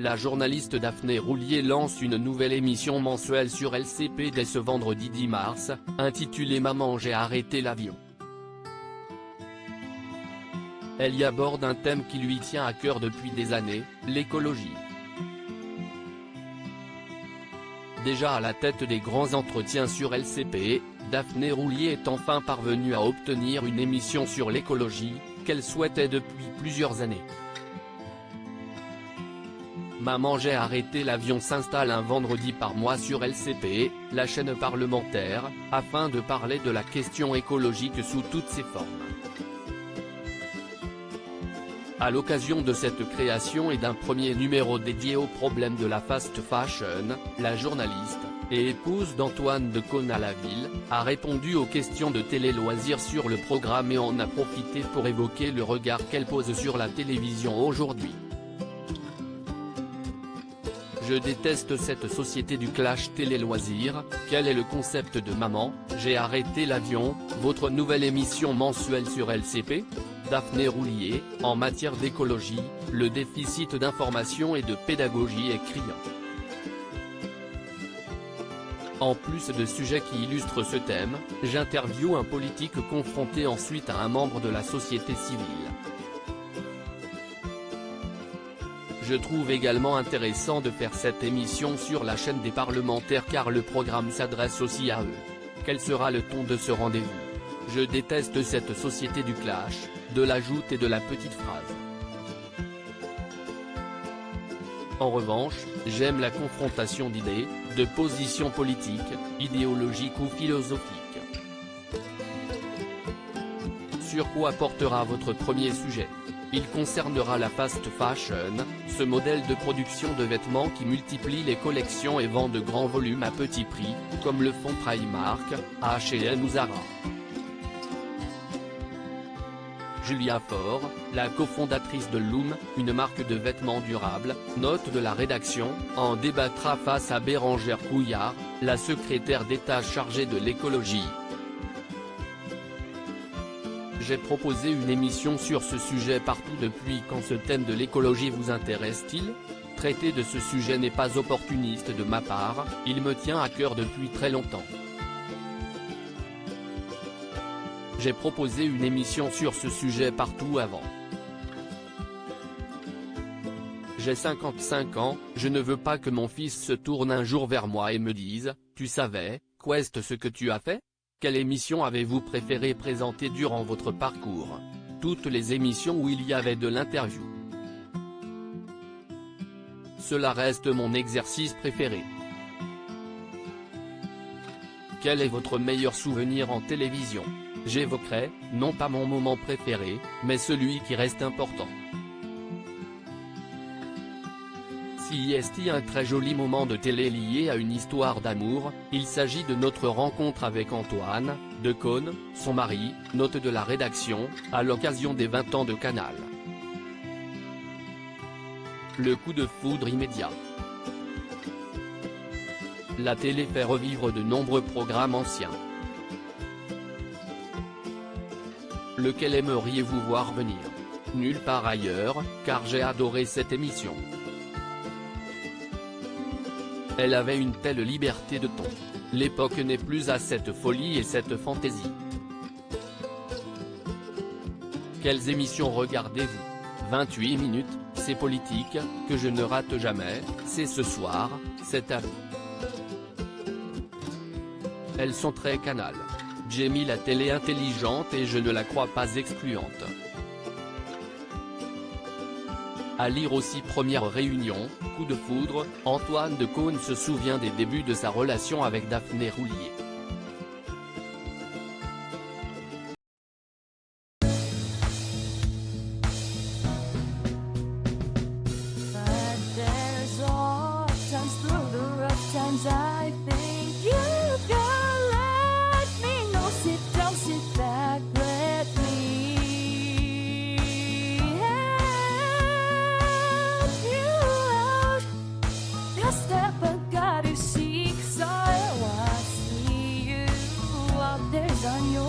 La journaliste Daphné Roulier lance une nouvelle émission mensuelle sur LCP dès ce vendredi 10 mars, intitulée Maman j'ai arrêté l'avion. Elle y aborde un thème qui lui tient à cœur depuis des années, l'écologie. Déjà à la tête des grands entretiens sur LCP, Daphné Roulier est enfin parvenue à obtenir une émission sur l'écologie, qu'elle souhaitait depuis plusieurs années. Maman j'ai arrêté l'avion s'installe un vendredi par mois sur LCP, la chaîne parlementaire, afin de parler de la question écologique sous toutes ses formes. À l'occasion de cette création et d'un premier numéro dédié aux problèmes de la fast fashion, la journaliste, et épouse d'Antoine Decaune à la Ville, a répondu aux questions de télé-loisirs sur le programme et en a profité pour évoquer le regard qu'elle pose sur la télévision aujourd'hui. Je déteste cette société du clash télé-loisirs, quel est le concept de Maman, j'ai arrêté l'avion, votre nouvelle émission mensuelle sur LCP ? Daphné Roulier, en matière d'écologie, le déficit d'information et de pédagogie est criant. En plus de sujets qui illustrent ce thème, j'interviewe un politique confronté ensuite à un membre de la société civile. Je trouve également intéressant de faire cette émission sur la chaîne des parlementaires car le programme s'adresse aussi à eux. Quel sera le ton de ce rendez-vous ? Je déteste cette société du clash, de la joute et de la petite phrase. En revanche, j'aime la confrontation d'idées, de positions politiques, idéologiques ou philosophiques. Sur quoi portera votre premier sujet ? Il concernera la fast fashion, ce modèle de production de vêtements qui multiplie les collections et vend de grands volumes à petit prix, comme le font Primark, H&M ou Zara. Julia Faure, la cofondatrice de Loom, une marque de vêtements durables, note de la rédaction, en débattra face à Bérangère Couillard, la secrétaire d'État chargée de l'écologie. J'ai proposé une émission sur ce sujet partout depuis quand ce thème de l'écologie vous intéresse-t-il ? Traiter de ce sujet n'est pas opportuniste de ma part, il me tient à cœur depuis très longtemps. J'ai proposé une émission sur ce sujet partout avant. J'ai 55 ans, je ne veux pas que mon fils se tourne un jour vers moi et me dise « Tu savais, Quest, ce que tu as fait ? Quelle émission avez-vous préféré présenter durant votre parcours ? Toutes les émissions où il y avait de l'interview. Cela reste mon exercice préféré. Quel est votre meilleur souvenir en télévision ? J'évoquerai, non pas mon moment préféré, mais celui qui reste important. Si est un très joli moment de télé lié à une histoire d'amour, il s'agit de notre rencontre avec Antoine Decaune, son mari, note de la rédaction, à l'occasion des 20 ans de Canal. Le coup de foudre immédiat. La télé fait revivre de nombreux programmes anciens. Lequel aimeriez-vous voir venir ? Nulle part ailleurs, car j'ai adoré cette émission. Elle avait une telle liberté de ton. L'époque n'est plus à cette folie et cette fantaisie. Quelles émissions regardez-vous ? 28 minutes, c'est politique, que je ne rate jamais, c'est ce soir, c'est à vous. Elles sont très Canal. J'ai mis la télé intelligente et je ne la crois pas excluante. À lire aussi Première réunion, coup de foudre, Antoine Decaune se souvient des débuts de sa relation avec Daphné Roulier. On your